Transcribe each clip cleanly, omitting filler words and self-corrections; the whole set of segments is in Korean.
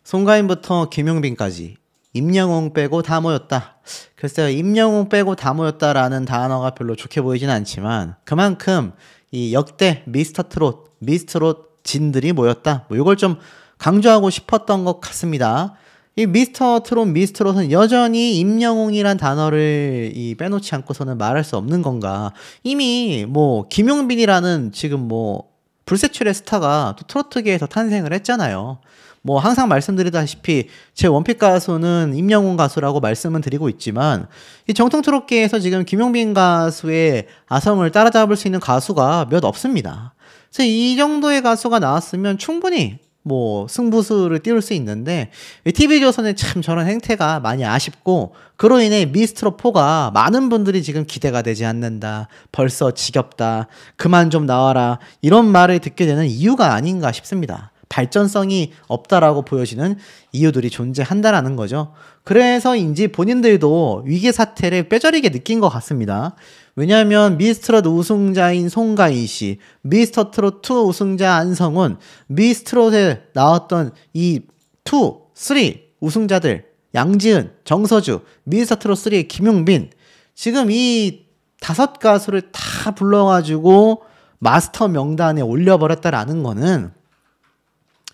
송가인부터 김용빈까지 임영웅 빼고 다 모였다. 글쎄요, 임영웅 빼고 다 모였다라는 단어가 별로 좋게 보이진 않지만 그만큼 이 역대 미스트롯 진들이 모였다. 뭐 이걸 좀 강조하고 싶었던 것 같습니다. 이 미스트롯은 여전히 임영웅이란 단어를 빼놓지 않고서는 말할 수 없는 건가. 이미 뭐 김용빈이라는 지금 뭐 불세출의 스타가 또 트로트계에서 탄생을 했잖아요. 뭐 항상 말씀드리다시피 제 원픽 가수는 임영웅 가수라고 말씀은 드리고 있지만 이 정통 트로트계에서 지금 김용빈 가수의 아성을 따라잡을 수 있는 가수가 몇 없습니다. 그래서 이 정도의 가수가 나왔으면 충분히 뭐 승부수를 띄울 수 있는데 TV조선의 참 저런 행태가 많이 아쉽고 그로 인해 미스트롯4가 많은 분들이 지금 기대가 되지 않는다. 벌써 지겹다. 그만 좀 나와라. 이런 말을 듣게 되는 이유가 아닌가 싶습니다. 발전성이 없다라고 보여지는 이유들이 존재한다라는 거죠. 그래서인지 본인들도 위기 사태를 뼈저리게 느낀 것 같습니다. 왜냐하면 미스트롯 우승자인 송가인 씨, 미스터트롯2 우승자 안성훈, 미스트롯에 나왔던 이 2, 3 우승자들 양지은, 정서주, 미스터트롯3의 김용빈, 지금 이 5 가수를 다 불러가지고 마스터 명단에 올려버렸다라는 거는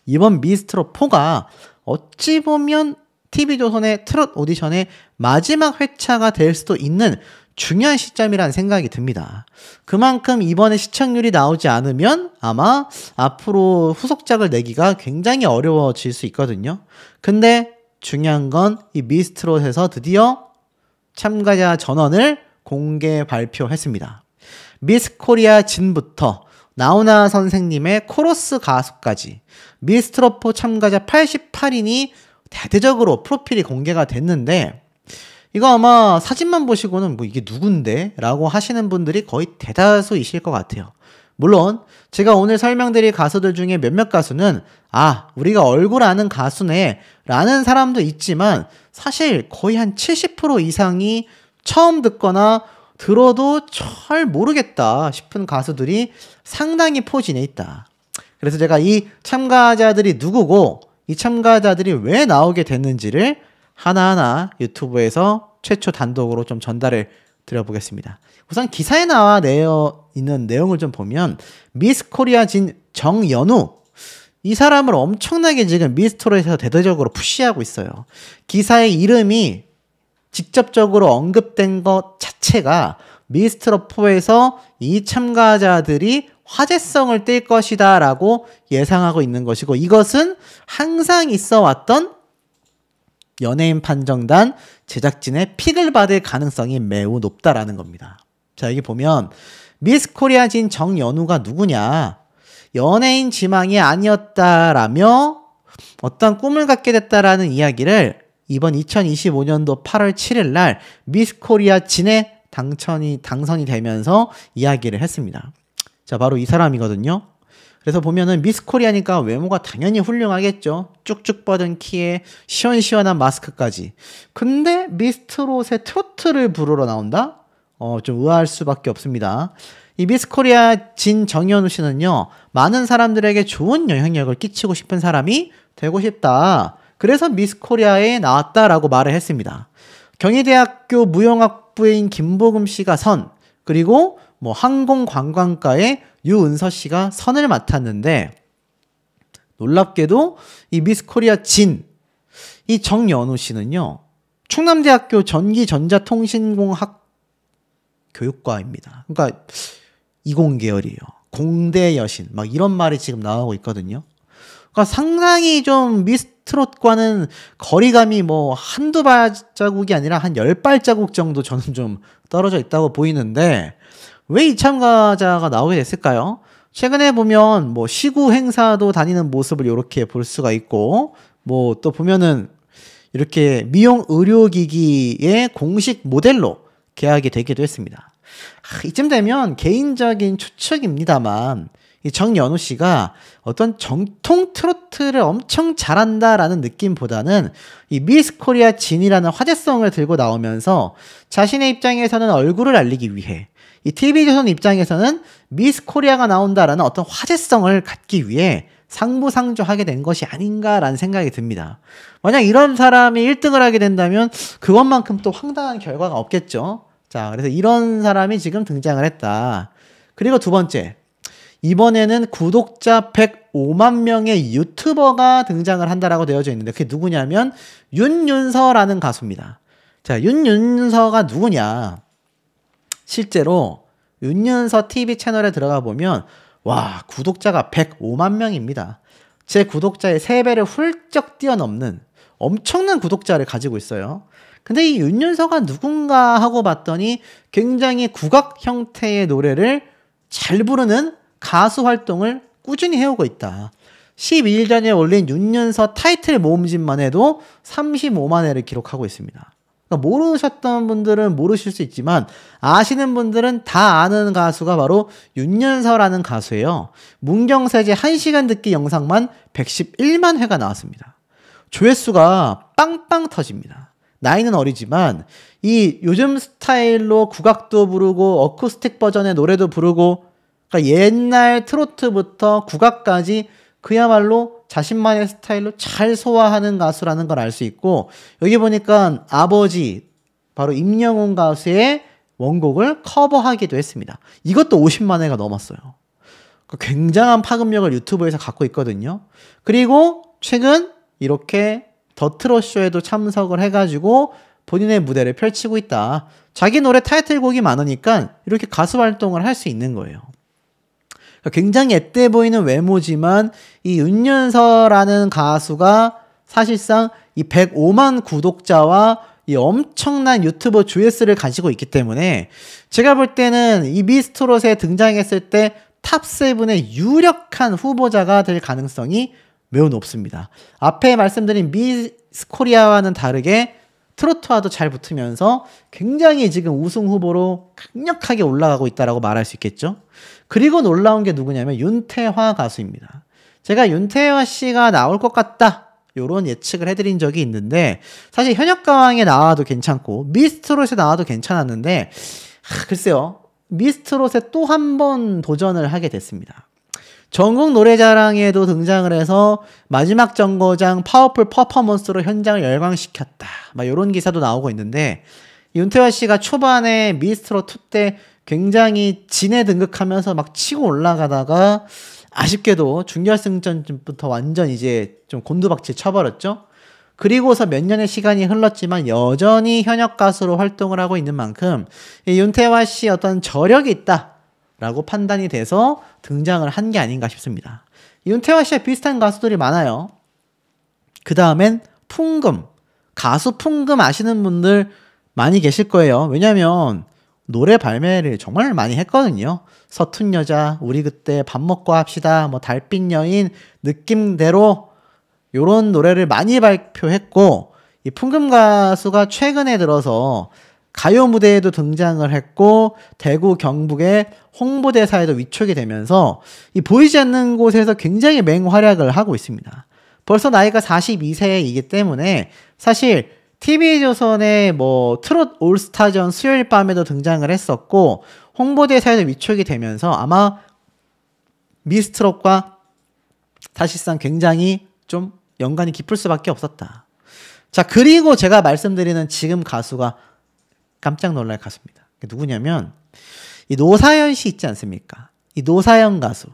이번 미스트롯4가 어찌 보면 TV조선의 트롯 오디션의 마지막 회차가 될 수도 있는 중요한 시점이라는 생각이 듭니다. 그만큼 이번에 시청률이 나오지 않으면 아마 앞으로 후속작을 내기가 굉장히 어려워질 수 있거든요. 근데 중요한 건 이 미스트롯에서 드디어 참가자 전원을 공개 발표했습니다. 미스코리아 진부터 나훈아 선생님의 코러스 가수까지 미스트롯4 참가자 88인이 대대적으로 프로필이 공개가 됐는데 이거 아마 사진만 보시고는 뭐 이게 누군데? 라고 하시는 분들이 거의 대다수이실 것 같아요. 물론 제가 오늘 설명드릴 가수들 중에 몇몇 가수는 우리가 얼굴 아는 가수네 라는 사람도 있지만 사실 거의 한 70% 이상이 처음 듣거나 들어도 잘 모르겠다 싶은 가수들이 상당히 포진해 있다. 그래서 제가 이 참가자들이 누구고 이 참가자들이 왜 나오게 됐는지를 하나하나 유튜브에서 최초 단독으로 좀 전달을 드려보겠습니다. 우선 기사에 나와 있는 내용을 좀 보면 미스코리아 진 정연우, 이 사람을 엄청나게 지금 미스트롯에서 대대적으로 푸시하고 있어요. 기사의 이름이 직접적으로 언급된 것 자체가 미스트롯4에서 이 참가자들이 화제성을 띨 것이다 라고 예상하고 있는 것이고, 이것은 항상 있어 왔던 연예인 판정단 제작진의 픽을 받을 가능성이 매우 높다라는 겁니다. 자, 여기 보면 미스코리아진 정연우가 누구냐, 연예인 지망이 아니었다라며 어떤 꿈을 갖게 됐다라는 이야기를 이번 2025년도 8월 7일 날 미스코리아 진에 당선이 되면서 이야기를 했습니다. 자, 바로 이 사람이거든요. 그래서 보면은 미스코리아니까 외모가 당연히 훌륭하겠죠. 쭉쭉 뻗은 키에 시원시원한 마스크까지. 근데 미스트롯의 트로트를 부르러 나온다? 좀 의아할 수밖에 없습니다. 이 미스코리아 진 정연우 씨는요, 많은 사람들에게 좋은 영향력을 끼치고 싶은 사람이 되고 싶다. 그래서 미스코리아에 나왔다라고 말을 했습니다. 경희대학교 무용학부인 김보금 씨가 선, 그리고 뭐 항공관광과의 유은서 씨가 선을 맡았는데, 놀랍게도 이 미스코리아 진, 이 정연우 씨는요, 충남대학교 전기전자통신공학 교육과입니다. 그러니까 이공계열이에요. 공대 여신, 막 이런 말이 지금 나오고 있거든요. 그러니까 상당히 좀 미스트롯과는 거리감이 뭐 한두 발자국이 아니라 한 10발자국 정도 저는 좀 떨어져 있다고 보이는데, 왜 이 참가자가 나오게 됐을까요? 최근에 보면 뭐 시구 행사도 다니는 모습을 이렇게 볼 수가 있고, 뭐 또 보면은 이렇게 미용 의료기기의 공식 모델로 계약이 되기도 했습니다. 이쯤 되면 개인적인 추측입니다만 이 정연우 씨가 어떤 정통 트로트를 엄청 잘한다라는 느낌보다는 이 미스코리아 진이라는 화제성을 들고 나오면서 자신의 입장에서는 얼굴을 알리기 위해, 이 TV조선 입장에서는 미스코리아가 나온다라는 어떤 화제성을 갖기 위해 상부상조하게 된 것이 아닌가라는 생각이 듭니다. 만약 이런 사람이 1등을 하게 된다면 그것만큼 또 황당한 결과가 없겠죠. 자, 그래서 이런 사람이 지금 등장을 했다. 그리고 두 번째, 이번에는 구독자 105만 명의 유튜버가 등장을 한다라고 되어져 있는데 그게 누구냐면 윤윤서라는 가수입니다. 자, 윤윤서가 누구냐? 실제로 윤윤서 TV 채널에 들어가 보면 와, 구독자가 105만 명입니다. 제 구독자의 3배를 훌쩍 뛰어넘는 엄청난 구독자를 가지고 있어요. 근데 이 윤윤서가 누군가 하고 봤더니 굉장히 국악 형태의 노래를 잘 부르는 가수 활동을 꾸준히 해오고 있다. 12일 전에 올린 윤윤서 타이틀 모음집만 해도 35만 회를 기록하고 있습니다. 그러니까 모르셨던 분들은 모르실 수 있지만 아시는 분들은 다 아는 가수가 바로 윤윤서라는 가수예요. 문경세제 1시간 듣기 영상만 111만 회가 나왔습니다. 조회수가 빵빵 터집니다. 나이는 어리지만 이 요즘 스타일로 국악도 부르고 어쿠스틱 버전의 노래도 부르고 그러니까 옛날 트로트부터 국악까지 그야말로 자신만의 스타일로 잘 소화하는 가수라는 걸 알 수 있고 여기 보니까 아버지 바로 임영웅 가수의 원곡을 커버하기도 했습니다. 이것도 50만 회가 넘었어요. 굉장한 파급력을 유튜브에서 갖고 있거든요. 그리고 최근 이렇게 더 트롯쇼에도 참석을 해가지고 본인의 무대를 펼치고 있다. 자기 노래 타이틀곡이 많으니까 이렇게 가수 활동을 할 수 있는 거예요. 굉장히 앳돼 보이는 외모지만 이 윤윤서라는 가수가 사실상 이 105만 구독자와 이 엄청난 유튜버 조회수를 가지고 있기 때문에 제가 볼 때는 이 미스트롯에 등장했을 때 탑7의 유력한 후보자가 될 가능성이 매우 높습니다. 앞에 말씀드린 미스 코리아와는 다르게 트로트와도 잘 붙으면서 굉장히 지금 우승 후보로 강력하게 올라가고 있다라고 말할 수 있겠죠. 그리고 놀라운 게 누구냐면 윤태화 가수입니다. 제가 윤태화 씨가 나올 것 같다 요런 예측을 해드린 적이 있는데 사실 현역가왕에 나와도 괜찮고 미스트롯에 나와도 괜찮았는데 글쎄요. 미스트롯에 또 한 번 도전을 하게 됐습니다. 전국 노래자랑에도 등장을 해서 마지막 정거장 파워풀 퍼포먼스로 현장을 열광시켰다. 막 이런 기사도 나오고 있는데 윤태화 씨가 초반에 미스트롯 2 때 굉장히 진에 등극하면서 막 치고 올라가다가 아쉽게도 준결승전부터 완전 이제 좀 곤두박질 쳐버렸죠. 그리고서 몇 년의 시간이 흘렀지만 여전히 현역 가수로 활동을 하고 있는 만큼 이 윤태화 씨 어떤 저력이 있다. 라고 판단이 돼서 등장을 한 게 아닌가 싶습니다. 윤태화 씨와 비슷한 가수들이 많아요. 그 다음엔 풍금. 가수 풍금 아시는 분들 많이 계실 거예요. 왜냐면 노래 발매를 정말 많이 했거든요. 서툰 여자, 우리 그때 밥 먹고 합시다, 뭐 달빛 여인, 느낌대로 요런 노래를 많이 발표했고 이 풍금 가수가 최근에 들어서 가요 무대에도 등장을 했고 대구 경북의 홍보대사에도 위촉이 되면서 이 보이지 않는 곳에서 굉장히 맹활약을 하고 있습니다. 벌써 나이가 42세이기 때문에 사실 TV조선의 뭐 트롯 올스타전 수요일 밤에도 등장을 했었고 홍보대사에도 위촉이 되면서 아마 미스트롯과 사실상 굉장히 좀 연관이 깊을 수밖에 없었다. 자, 그리고 제가 말씀드리는 지금 가수가 깜짝 놀랄 가수입니다. 누구냐면 이 노사연 씨 있지 않습니까? 이 노사연 가수.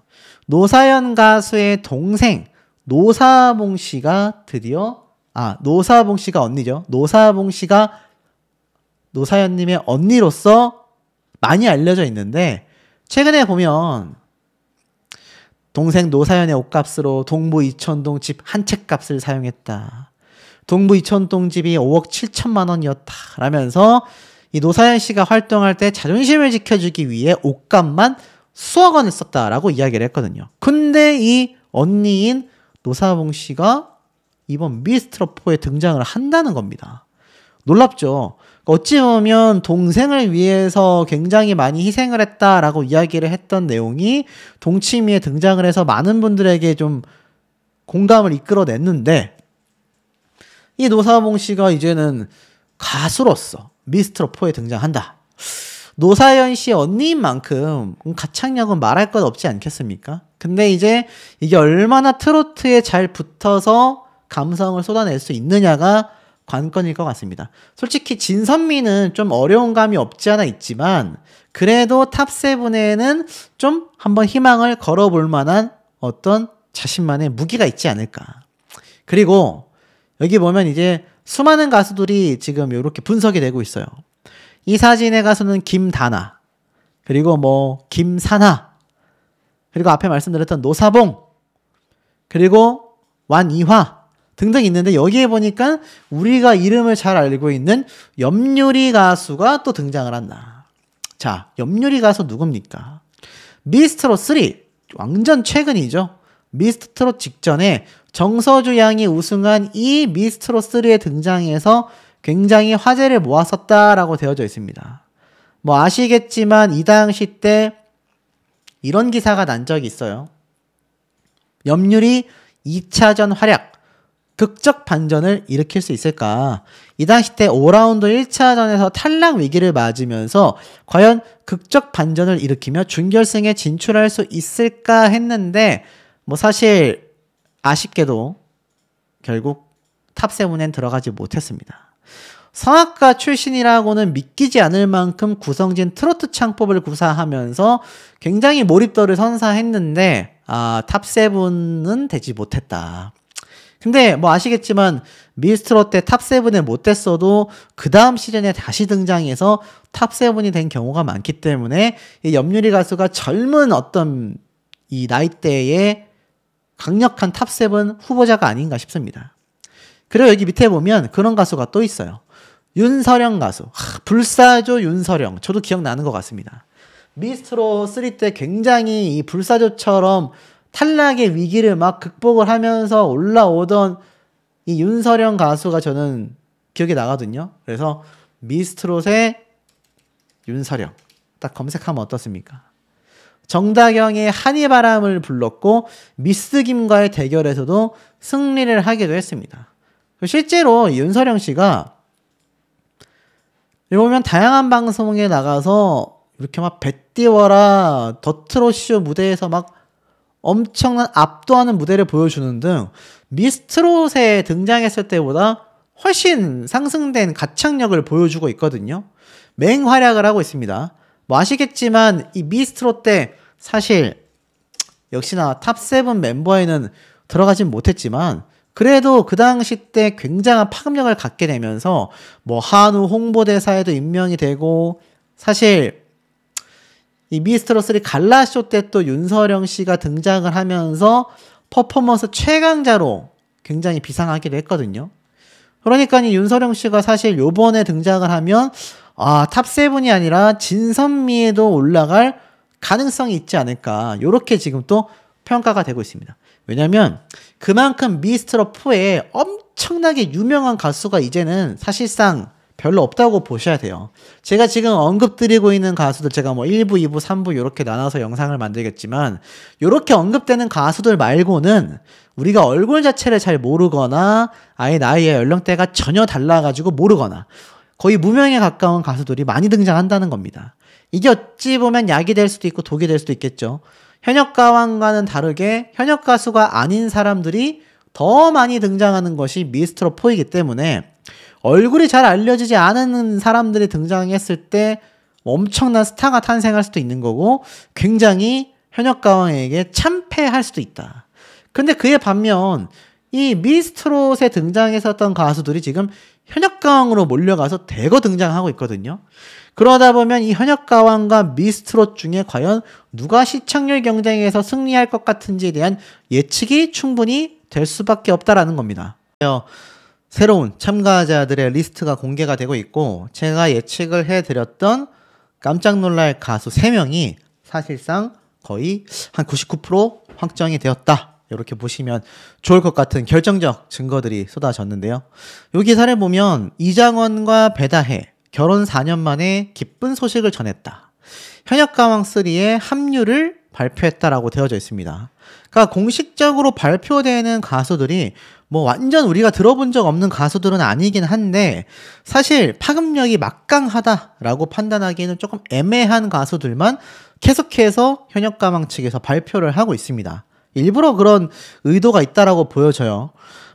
노사연 가수의 동생 노사봉 씨가 드디어 노사봉 씨가 언니죠. 노사봉 씨가 노사연님의 언니로서 많이 알려져 있는데 최근에 보면 동생 노사연의 옷값으로 동부 이천동 집 한 채 값을 사용했다. 동부 이천동 집이 5억 7천만 원이었다. 라면서 이 노사연 씨가 활동할 때 자존심을 지켜주기 위해 옷값만 수억 원을 썼다라고 이야기를 했거든요. 근데 이 언니인 노사봉 씨가 이번 미스트롯4에 등장을 한다는 겁니다. 놀랍죠? 어찌 보면 동생을 위해서 굉장히 많이 희생을 했다라고 이야기를 했던 내용이 동치미에 등장을 해서 많은 분들에게 좀 공감을 이끌어냈는데 이 노사봉 씨가 이제는 가수로서 미스트롯4에 등장한다. 노사연 씨 언니인 만큼 가창력은 말할 것 없지 않겠습니까? 근데 이제 이게 얼마나 트로트에 잘 붙어서 감성을 쏟아낼 수 있느냐가 관건일 것 같습니다. 솔직히 진선미는 좀 어려운 감이 없지 않아 있지만 그래도 탑7에는 좀 한번 희망을 걸어볼 만한 어떤 자신만의 무기가 있지 않을까. 그리고 여기 보면 이제 수많은 가수들이 지금 이렇게 분석이 되고 있어요. 이 사진의 가수는 김다나, 그리고 뭐 김사나, 그리고 앞에 말씀드렸던 노사봉, 그리고 완이화 등등 있는데 여기에 보니까 우리가 이름을 잘 알고 있는 염유리 가수가 또 등장을 한다. 자, 염유리 가수 누굽니까? 미스트롯 3, 완전 최근이죠. 미스트롯 직전에 정서주 양이 우승한 이 미스트롯 3에 등장해서 굉장히 화제를 모았었다라고 되어져 있습니다. 뭐 아시겠지만 이 당시 때 이런 기사가 난 적이 있어요. 염유리 2차전 활약, 극적 반전을 일으킬 수 있을까? 이 당시 때 5라운드 1차전에서 탈락 위기를 맞으면서 과연 극적 반전을 일으키며 준결승에 진출할 수 있을까 했는데 뭐 사실 아쉽게도 결국 탑7엔 들어가지 못했습니다. 성악가 출신이라고는 믿기지 않을 만큼 구성진 트로트 창법을 구사하면서 굉장히 몰입도를 선사했는데 탑7은 되지 못했다. 근데 뭐 아시겠지만 미스트롯 때 탑7에 못했어도 그 다음 시즌에 다시 등장해서 탑7이 된 경우가 많기 때문에 이 염유리 가수가 젊은 어떤 이 나이대에 강력한 탑7 후보자가 아닌가 싶습니다. 그리고 여기 밑에 보면 그런 가수가 또 있어요. 윤서령 가수. 불사조 윤서령. 저도 기억나는 것 같습니다. 미스트롯 3 때 굉장히 이 불사조처럼 탈락의 위기를 막 극복을 하면서 올라오던 이 윤서령 가수가 저는 기억이 나거든요. 그래서 미스트롯의 윤서령 딱 검색하면 어떻습니까? 정다경의 한이바람을 불렀고 미스김과의 대결에서도 승리를 하기도 했습니다. 실제로 윤서령 씨가 보면 다양한 방송에 나가서 이렇게 막 배띄워라 더트롯쇼 무대에서 막 엄청난 압도하는 무대를 보여주는 등 미스트롯에 등장했을 때보다 훨씬 상승된 가창력을 보여주고 있거든요. 맹활약을 하고 있습니다. 뭐 아시겠지만 이 미스트롯 때 사실 역시나 탑7 멤버에는 들어가진 못했지만 그래도 그 당시 때 굉장한 파급력을 갖게 되면서 뭐 한우 홍보대사에도 임명이 되고 사실 이 미스트롯 3 갈라쇼 때 또 윤서령 씨가 등장을 하면서 퍼포먼스 최강자로 굉장히 비상하기도 했거든요. 그러니까 이 윤서령 씨가 사실 요번에 등장을 하면 탑7이 아니라 진선미에도 올라갈 가능성이 있지 않을까 요렇게 지금 또 평가가 되고 있습니다. 왜냐면 그만큼 미스트롯 4에 엄청나게 유명한 가수가 이제는 사실상 별로 없다고 보셔야 돼요. 제가 지금 언급드리고 있는 가수들 제가 뭐 1부, 2부, 3부 이렇게 나눠서 영상을 만들겠지만 이렇게 언급되는 가수들 말고는 우리가 얼굴 자체를 잘 모르거나 아예 나이의 연령대가 전혀 달라가지고 모르거나 거의 무명에 가까운 가수들이 많이 등장한다는 겁니다. 이게 어찌 보면 약이 될 수도 있고 독이 될 수도 있겠죠. 현역 가왕과는 다르게 현역 가수가 아닌 사람들이 더 많이 등장하는 것이 미스트롯 4이기 때문에 얼굴이 잘 알려지지 않은 사람들이 등장했을 때 엄청난 스타가 탄생할 수도 있는 거고 굉장히 현역 가왕에게 참패할 수도 있다. 근데 그에 반면 이 미스트롯에 등장했었던 가수들이 지금 현역 가왕으로 몰려가서 대거 등장하고 있거든요. 그러다 보면 이 현역 가왕과 미스트롯 중에 과연 누가 시청률 경쟁에서 승리할 것 같은지에 대한 예측이 충분히 될 수밖에 없다라는 겁니다. 새로운 참가자들의 리스트가 공개가 되고 있고 제가 예측을 해드렸던 깜짝 놀랄 가수 3명이 사실상 거의 한 99% 확정이 되었다. 이렇게 보시면 좋을 것 같은 결정적 증거들이 쏟아졌는데요. 이 기사를 보면 이장원과 배다혜 결혼 4년 만에 기쁜 소식을 전했다. 현역 가왕 3의 합류를 발표했다라고 되어져 있습니다. 그러니까 공식적으로 발표되는 가수들이 뭐 완전 우리가 들어본 적 없는 가수들은 아니긴 한데 사실 파급력이 막강하다라고 판단하기에는 조금 애매한 가수들만 계속해서 현역가왕 측에서 발표를 하고 있습니다. 일부러 그런 의도가 있다라고 보여져요.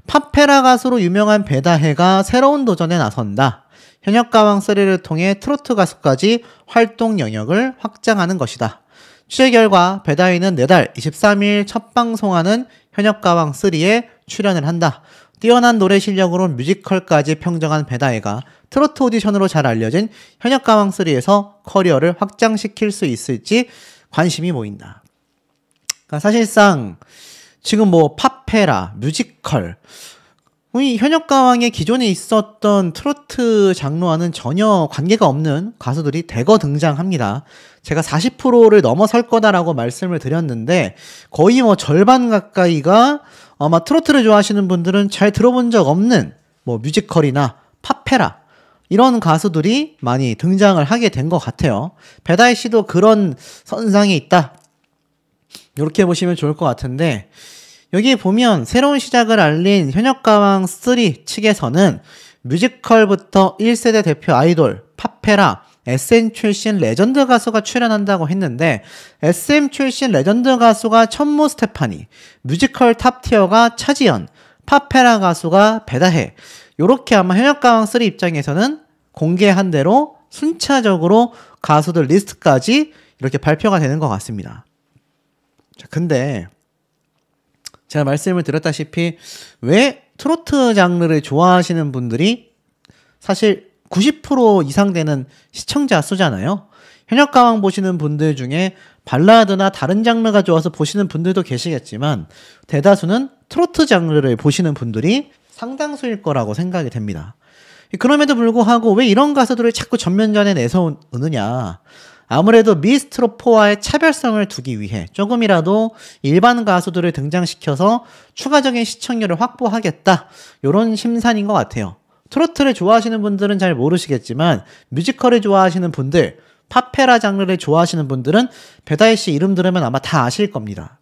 팝페라 가수로 유명한 배다해가 새로운 도전에 나선다. 현역가왕3를 통해 트로트 가수까지 활동 영역을 확장하는 것이다. 취재 결과 배다해는 내달 23일 첫 방송하는 현역가왕3에 출연을 한다. 뛰어난 노래 실력으로 뮤지컬까지 평정한 배다해가 트로트 오디션으로 잘 알려진 현역가왕3에서 커리어를 확장시킬 수 있을지 관심이 모인다. 그러니까 사실상 지금 뭐 팝페라, 뮤지컬, 이 현역가왕의 기존에 있었던 트로트 장르와는 전혀 관계가 없는 가수들이 대거 등장합니다. 제가 40%를 넘어설 거다라고 말씀을 드렸는데 거의 뭐 절반 가까이가 아마 트로트를 좋아하시는 분들은 잘 들어본 적 없는 뭐 뮤지컬이나 팝페라 이런 가수들이 많이 등장을 하게 된 것 같아요. 배다해 씨도 그런 선상에 있다. 이렇게 보시면 좋을 것 같은데 여기 보면 새로운 시작을 알린 현역가왕3 측에서는 뮤지컬부터 1세대 대표 아이돌, 팝페라, SM 출신 레전드 가수가 출연한다고 했는데 SM 출신 레전드 가수가 천무 스테파니, 뮤지컬 탑티어가 차지연, 팝페라 가수가 배다해 요렇게 아마 현역가왕3 입장에서는 공개한 대로 순차적으로 가수들 리스트까지 이렇게 발표가 되는 것 같습니다. 자, 근데 제가 말씀을 드렸다시피 왜 트로트 장르를 좋아하시는 분들이 사실 90% 이상 되는 시청자 수잖아요. 현역가왕 보시는 분들 중에 발라드나 다른 장르가 좋아서 보시는 분들도 계시겠지만 대다수는 트로트 장르를 보시는 분들이 상당수일 거라고 생각이 됩니다. 그럼에도 불구하고 왜 이런 가수들을 자꾸 전면전에 내세우느냐. 아무래도 미스트롯4와의 차별성을 두기 위해 조금이라도 일반 가수들을 등장시켜서 추가적인 시청률을 확보하겠다. 이런 심산인 것 같아요. 트로트를 좋아하시는 분들은 잘 모르시겠지만 뮤지컬을 좋아하시는 분들, 팝페라 장르를 좋아하시는 분들은 배다해 씨 이름 들으면 아마 다 아실 겁니다.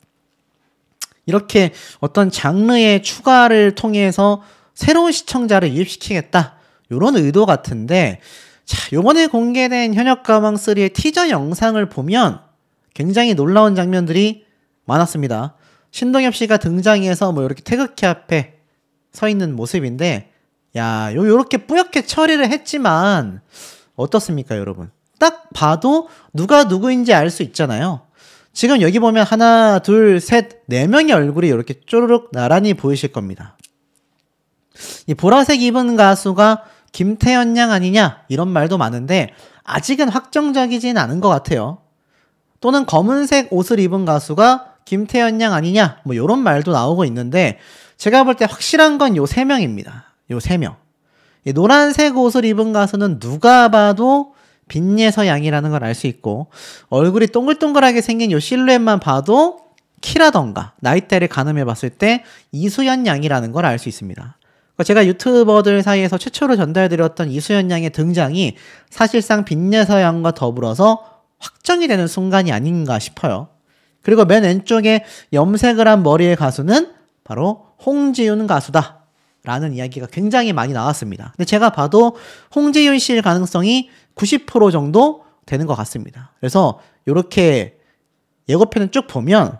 이렇게 어떤 장르의 추가를 통해서 새로운 시청자를 유입시키겠다. 이런 의도 같은데 자, 요번에 공개된 현역가왕3의 티저 영상을 보면 굉장히 놀라운 장면들이 많았습니다. 신동엽 씨가 등장해서 뭐 이렇게 태극기 앞에 서 있는 모습인데 야, 요렇게 뿌옇게 처리를 했지만 어떻습니까, 여러분? 딱 봐도 누가 누구인지 알 수 있잖아요. 지금 여기 보면 하나, 둘, 셋, 네 명의 얼굴이 이렇게 쪼르륵 나란히 보이실 겁니다. 이 보라색 입은 가수가 김태현 양 아니냐 이런 말도 많은데 아직은 확정적이진 않은 것 같아요. 또는 검은색 옷을 입은 가수가 김태현 양 아니냐 뭐 이런 말도 나오고 있는데 제가 볼 때 확실한 건 요 3명입니다. 요 3명. 이 노란색 옷을 입은 가수는 누가 봐도 빈예서 양이라는 걸 알 수 있고 얼굴이 동글동글하게 생긴 요 실루엣만 봐도 키라던가 나이대를 가늠해 봤을 때 이수연 양이라는 걸 알 수 있습니다. 제가 유튜버들 사이에서 최초로 전달드렸던 이수연 양의 등장이 사실상 빈예서 양과 더불어서 확정이 되는 순간이 아닌가 싶어요. 그리고 맨 왼쪽에 염색을 한 머리의 가수는 바로 홍지윤 가수다 라는 이야기가 굉장히 많이 나왔습니다. 근데 제가 봐도 홍지윤 씨일 가능성이 90% 정도 되는 것 같습니다. 그래서 이렇게 예고편을 쭉 보면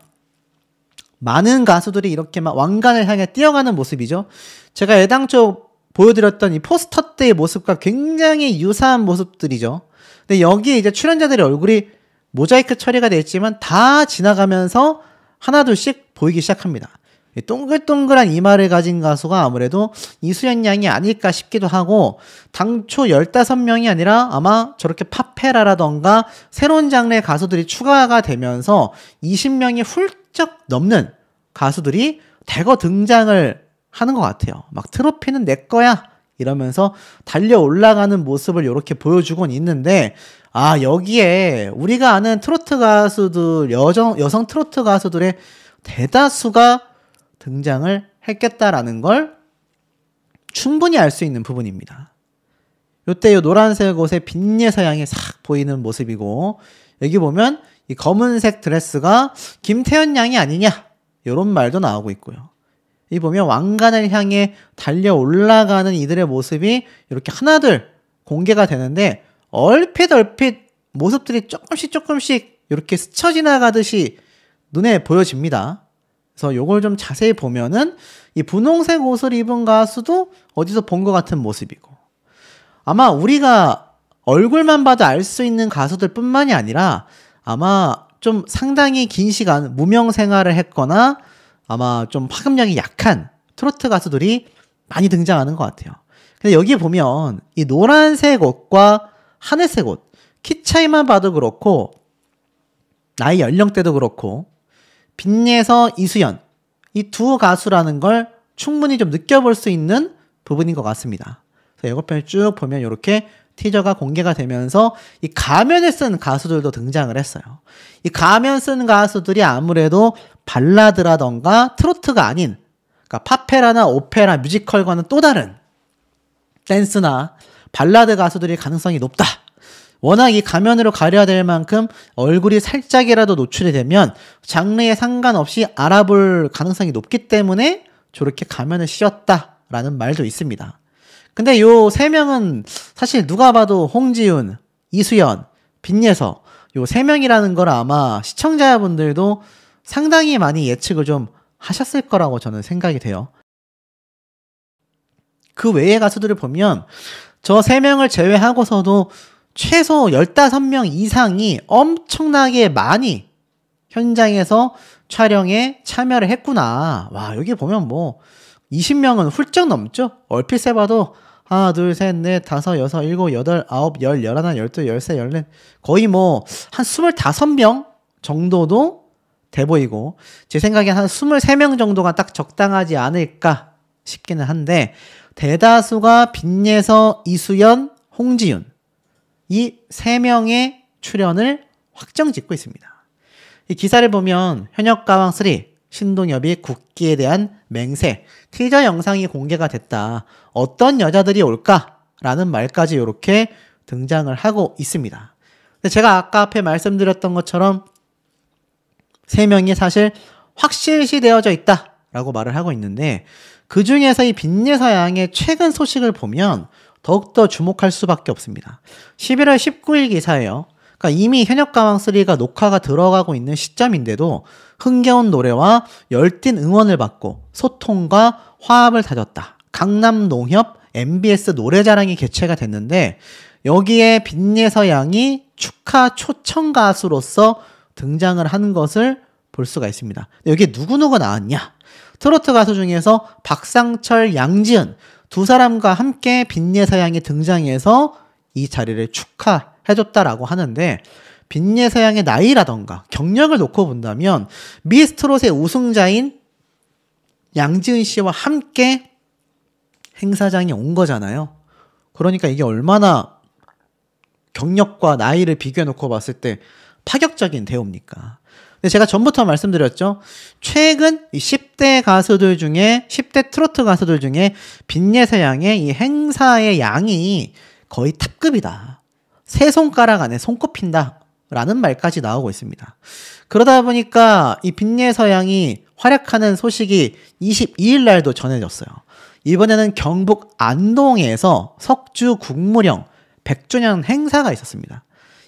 많은 가수들이 이렇게 막 왕관을 향해 뛰어가는 모습이죠. 제가 애당초 보여드렸던 이 포스터 때의 모습과 굉장히 유사한 모습들이죠. 근데 여기에 이제 출연자들의 얼굴이 모자이크 처리가 되어 있지만 다 지나가면서 하나둘씩 보이기 시작합니다. 동글동글한 이마를 가진 가수가 아무래도 이수연 양이 아닐까 싶기도 하고 당초 15명이 아니라 아마 저렇게 팝페라라던가 새로운 장르의 가수들이 추가가 되면서 20명이 훌쩍 넘는 가수들이 대거 등장을 하는 것 같아요. 막 트로피는 내 거야 이러면서 달려 올라가는 모습을 이렇게 보여주곤 있는데 아 여기에 우리가 아는 트로트 가수들 여성 트로트 가수들의 대다수가 등장을 했겠다라는 걸 충분히 알 수 있는 부분입니다. 요때 요 노란색 옷에 빈예서 양이 싹 보이는 모습이고 여기 보면 이 검은색 드레스가 김태현 양이 아니냐 이런 말도 나오고 있고요. 이 보면 왕관을 향해 달려 올라가는 이들의 모습이 이렇게 하나둘 공개가 되는데 얼핏 모습들이 조금씩 이렇게 스쳐 지나가듯이 눈에 보여집니다. 그래서 요걸 좀 자세히 보면은 이 분홍색 옷을 입은 가수도 어디서 본 것 같은 모습이고, 아마 우리가 얼굴만 봐도 알 수 있는 가수들 뿐만이 아니라 아마 좀 상당히 긴 시간 무명 생활을 했거나 아마 좀 파급력이 약한 트로트 가수들이 많이 등장하는 것 같아요. 근데 여기 보면 이 노란색 옷과 하늘색 옷, 키 차이만 봐도 그렇고 나이 연령대도 그렇고 빈예서, 이수연 이 두 가수라는 걸 충분히 좀 느껴볼 수 있는 부분인 것 같습니다. 그래서 예고편을 쭉 보면 이렇게 티저가 공개가 되면서 이 가면을 쓴 가수들도 등장을 했어요. 이 가면 쓴 가수들이 아무래도 발라드라던가 트로트가 아닌, 그러니까 팝페라나 오페라, 뮤지컬과는 또 다른 댄스나 발라드 가수들이 가능성이 높다. 워낙 이 가면으로 가려야 될 만큼 얼굴이 살짝이라도 노출이 되면 장르에 상관없이 알아볼 가능성이 높기 때문에 저렇게 가면을 씌웠다라는 말도 있습니다. 근데 요 세 명은 사실 누가 봐도 홍지윤, 이수연, 빈예서 요 세 명이라는 걸 아마 시청자분들도 상당히 많이 예측을 좀 하셨을 거라고 저는 생각이 돼요. 그 외의 가수들을 보면 저 세 명을 제외하고서도 최소 15명 이상이 엄청나게 많이 현장에서 촬영에 참여를 했구나. 와, 여기 보면 뭐 20명은 훌쩍 넘죠? 얼핏 세봐도 하나, 둘, 셋, 넷, 다섯, 여섯, 일곱, 여덟, 아홉, 열, 열하나, 열둘, 열세, 열넷, 거의 뭐 한 25명 정도도 돼 보이고, 제 생각에 한 23명 정도가 딱 적당하지 않을까 싶기는 한데, 대다수가 빈예서, 이수연, 홍지윤 이 3명의 출연을 확정 짓고 있습니다. 이 기사를 보면 현역가왕 3 신동엽이 국기에 대한 맹세 티저 영상이 공개가 됐다. 어떤 여자들이 올까라는 말까지 이렇게 등장을 하고 있습니다. 근데 제가 아까 앞에 말씀드렸던 것처럼 3명이 사실 확실시 되어져 있다라고 말을 하고 있는데, 그 중에서 이 빈예서 양의 최근 소식을 보면 더욱더 주목할 수밖에 없습니다. 11월 19일 기사예요. 그러니까 이미 현역가왕3가 녹화가 들어가고 있는 시점인데도 흥겨운 노래와 열띤 응원을 받고 소통과 화합을 다졌다. 강남농협 MBS 노래자랑이 개최가 됐는데, 여기에 빈예서 양이 축하 초청 가수로서 등장을 하는 것을 볼 수가 있습니다. 여기에 누구누구 나왔냐? 트로트 가수 중에서 박상철, 양지은 두 사람과 함께 빈예서 양이 등장해서 이 자리를 축하해줬다라고 하는데, 빈예서 양의 나이라던가 경력을 놓고 본다면 미스트롯의 우승자인 양지은 씨와 함께 행사장에 온 거잖아요. 그러니까 이게 얼마나 경력과 나이를 비교해 놓고 봤을 때 파격적인 대우입니까? 근데 제가 전부터 말씀드렸죠. 최근 이 10대 가수들 중에, 10대 트로트 가수들 중에 빈예서 양의 이 행사의 양이 거의 탑급이다. 세 손가락 안에 손꼽힌다. 라는 말까지 나오고 있습니다. 그러다 보니까 이 빈예서 양이 활약하는 소식이 22일 날도 전해졌어요. 이번에는 경북 안동에서 석주 국무령 100주년 행사가 있었습니다.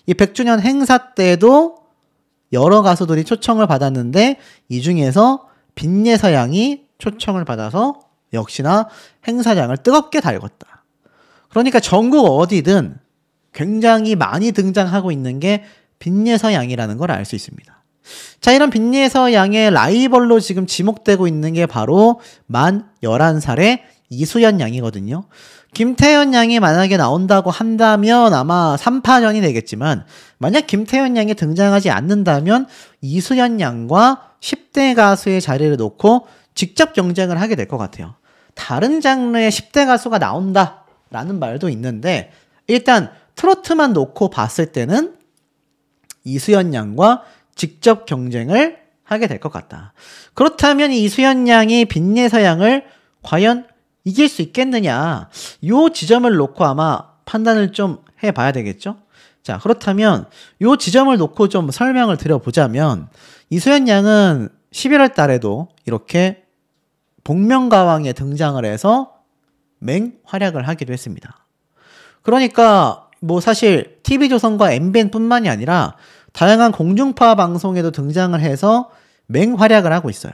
이 100주년 행사 때도 여러 가수들이 초청을 받았는데, 이 중에서 빈예서 양이 초청을 받아서 역시나 행사장을 뜨겁게 달궜다. 그러니까 전국 어디든 굉장히 많이 등장하고 있는 게 빈예서 양이라는 걸 알 수 있습니다. 자, 이런 빈예서 양의 라이벌로 지금 지목되고 있는 게 바로 만 11살의 이수연 양이거든요. 김태현 양이 만약에 나온다고 한다면 아마 3파전이 되겠지만, 만약 김태현 양이 등장하지 않는다면 이수연 양과 10대 가수의 자리를 놓고 직접 경쟁을 하게 될 것 같아요. 다른 장르의 10대 가수가 나온다라는 말도 있는데, 일단 트로트만 놓고 봤을 때는 이수연 양과 직접 경쟁을 하게 될 것 같다. 그렇다면 이수연 양이 빈예서 양을 과연 이길 수 있겠느냐, 요 지점을 놓고 아마 판단을 좀 해봐야 되겠죠. 자, 그렇다면 요 지점을 놓고 좀 설명을 드려보자면, 이수연 양은 11월 달에도 이렇게 복면가왕에 등장을 해서 맹활약을 하기도 했습니다. 그러니까 뭐 사실 TV조선과 MBN 뿐만이 아니라 다양한 공중파 방송에도 등장을 해서 맹활약을 하고 있어요.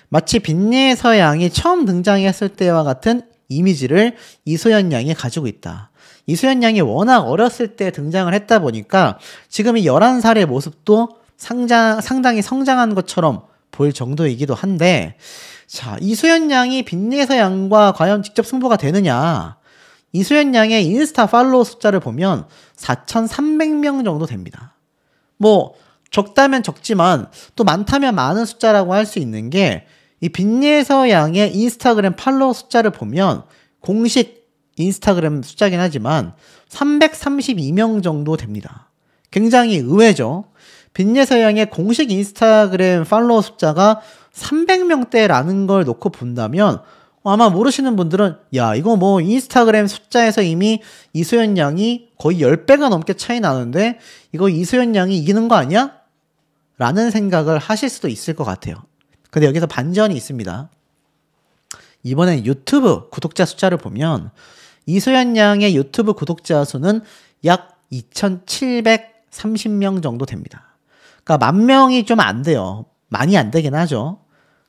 마치 빈니의 양이 처음 등장했을 때와 같은 이미지를 이소연 양이 가지고 있다. 이소연 양이 워낙 어렸을 때 등장을 했다 보니까 지금 이 11살의 모습도 상당히 성장한 것처럼 보일 정도이기도 한데, 자, 이소연 양이 빈니의 양과 과연 직접 승부가 되느냐? 이소연 양의 인스타 팔로워 숫자를 보면 4,300명 정도 됩니다. 뭐 적다면 적지만 또 많다면 많은 숫자라고 할 수 있는 게, 이 빈니의 양의 인스타그램 팔로워 숫자를 보면 공식 인스타그램 숫자긴 하지만 332명 정도 됩니다. 굉장히 의외죠. 빈니의 양의 공식 인스타그램 팔로워 숫자가 300명대라는 걸 놓고 본다면 아마 모르시는 분들은 야, 이거 뭐 인스타그램 숫자에서 이미 이소연 양이 거의 10배가 넘게 차이 나는데 이거 이소연 양이 이기는 거 아니야? 라는 생각을 하실 수도 있을 것 같아요. 근데 여기서 반전이 있습니다. 이번엔 유튜브 구독자 숫자를 보면 이소연 양의 유튜브 구독자 수는 약 2,730명 정도 됩니다. 그러니까 10,000명이 좀 안 돼요. 많이 안 되긴 하죠.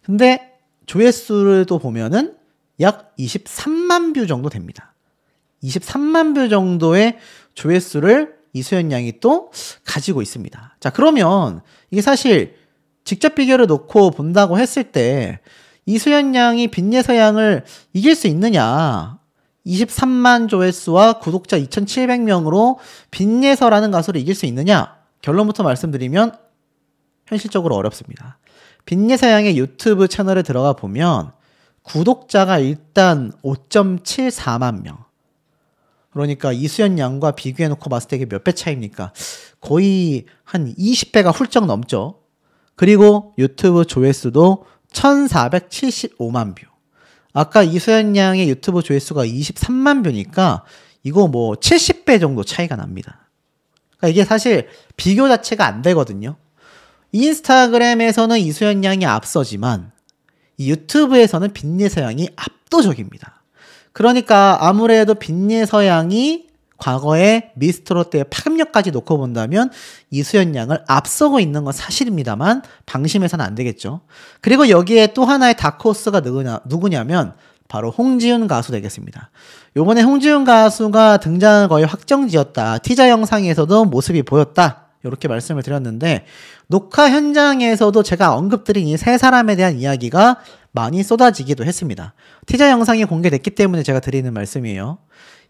근데 조회수를 또 보면은 약 23만 뷰 정도 됩니다. 23만 뷰 정도의 조회수를 이소연 양이 또 가지고 있습니다. 자, 그러면 이게 사실 직접 비교를 놓고 본다고 했을 때 이소연 양이 빈니의 양을 이길 수 있느냐? 23만 조회수와 구독자 2,700명으로 빈니의라는 가수를 이길 수 있느냐? 결론부터 말씀드리면 현실적으로 어렵습니다. 빈니의 양의 유튜브 채널에 들어가 보면 구독자가 일단 5.74만 명. 그러니까 이소연 양과 비교해놓고 봤을 때 이게 몇 배 차이입니까? 거의 한 20배가 훌쩍 넘죠. 그리고 유튜브 조회수도 1,475만 뷰. 아까 이소연 양의 유튜브 조회수가 23만 뷰니까 이거 뭐 70배 정도 차이가 납니다. 그러니까 이게 사실 비교 자체가 안 되거든요. 인스타그램에서는 이소연 양이 앞서지만 이 유튜브에서는 빈니의 양이 압도적입니다. 그러니까 아무래도 빈니의 양이 과거에 미스터롯데의 파급력까지 놓고 본다면 이소연 양을 앞서고 있는 건 사실입니다만 방심해서는 안 되겠죠. 그리고 여기에 또 하나의 다크호스가 누구냐면 바로 홍지윤 가수 되겠습니다. 요번에 홍지윤 가수가 등장을 거의 확정지었다. 티저 영상에서도 모습이 보였다. 이렇게 말씀을 드렸는데 녹화 현장에서도 제가 언급드린 이 세 사람에 대한 이야기가 많이 쏟아지기도 했습니다. 티저 영상이 공개됐기 때문에 제가 드리는 말씀이에요.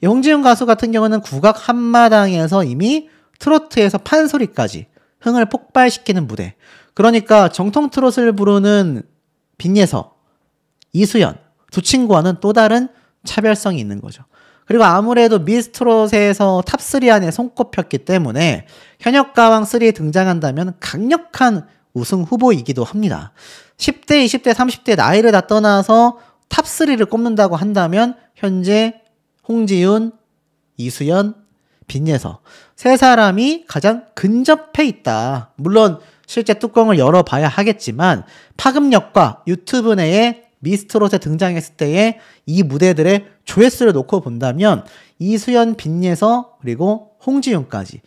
이 홍지윤 가수 같은 경우는 국악 한마당에서 이미 트로트에서 판소리까지 흥을 폭발시키는 무대. 그러니까 정통 트롯을 부르는 빈예서, 이수연 두 친구와는 또 다른 차별성이 있는 거죠. 그리고 아무래도 미스트롯에서 탑3 안에 손꼽혔기 때문에 현역가왕 3에 등장한다면 강력한 우승 후보이기도 합니다. 10대, 20대, 30대 나이를 다 떠나서 탑3를 꼽는다고 한다면 현재 홍지윤, 이수연, 빈예서 세 사람이 가장 근접해 있다. 물론 실제 뚜껑을 열어봐야 하겠지만 파급력과 유튜브 내에 미스트롯에 등장했을 때의 이 무대들의 조회수를 놓고 본다면 이수연, 빈예서 그리고 홍지윤까지